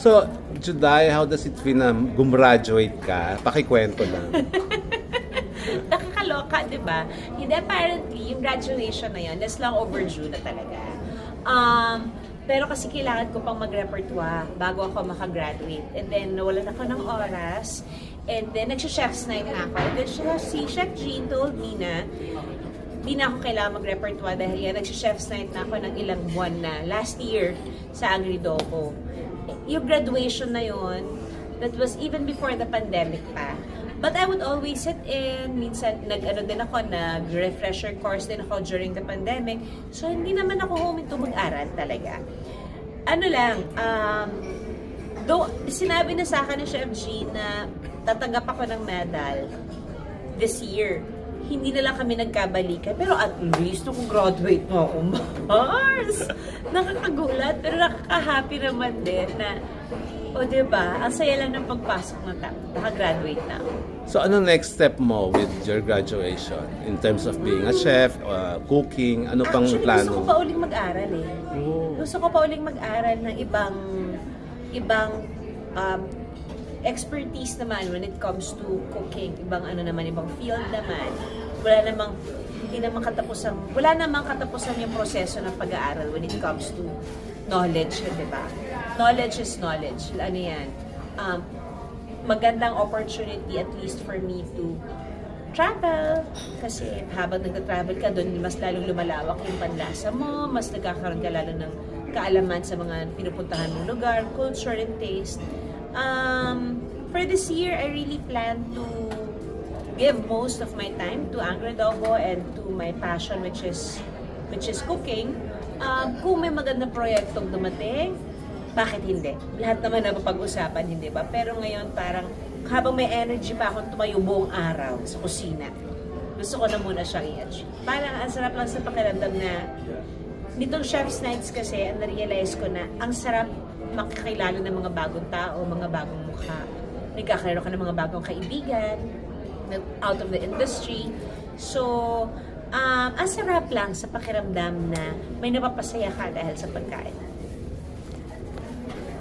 So, Juday, how does it feel na gumraduate ka? Pakikwento lang. Nakakaloka, di ba? Hindi, apparently, yung graduation na yun, is long overdue na talaga. Pero kasi kailangan ko pang mag-repertoire bago ako makagraduate. And then, nawalan ako ng oras. And then, nagsha-chef's night na ako. And then, si Chef Jean told me na hindi na ako kailangan mag-repertoire dahil yan, nagsha-chef's night na ako ng ilang buwan na last year sa Agridoco. Yung graduation na yun, that was even before the pandemic pa. But I would always sit in, minsan nag-ano din ako, nag-refresher course din ako during the pandemic. So, hindi naman ako huminto mag-aral talaga. Ano lang, though, sinabi na sa akin ni Chef G na tatanggap ako ng medal this year. Hindi na lang kami nagkabalikan. Pero at least nung graduate mo ako, Mars! Nakakagulat, pero nakaka-happy naman din na, o diba, ang saya lang ng pagpasok na nakagraduate na ako. So, ano next step mo with your graduation? In terms of being a chef, cooking, ano pang Actually, plano? gusto ko pa uling mag-aral eh. Gusto ko pa uling mag-aral ng ibang expertise naman when it comes to cooking. Ibang field naman. Wala namang katapusan yung proseso ng pag-aaral when it comes to knowledge, di ba? Knowledge is knowledge. Ano yan? Magandang opportunity at least for me to travel. Kasi habang nagta-travel ka, doon mas lalong lumalawak yung panlasa mo, mas nagkakaroon ka lalo ng kaalaman sa mga pinupuntahan mong lugar, culture and taste. For this year, I really plan to give most of my time to Agridoco and to my passion which is cooking. Kung may magandang proyektong dumating, bakit hindi? Lahat naman na pag-usapan, hindi ba? Pero ngayon parang habang may energy pa akong tumayo buong araw sa kusina, gusto ko na muna siyang i-achieve. Parang ang sarap lang sa pakiramdam na nitong Chef's Nights kasi, na-realize ko na ang sarap makikilala ng mga bagong tao, mga bagong mukha. Nagkakaroon ka ng mga bagong kaibigan out of the industry. So, ang sarap lang sa pakiramdam na may napapasaya ka dahil sa pagkain.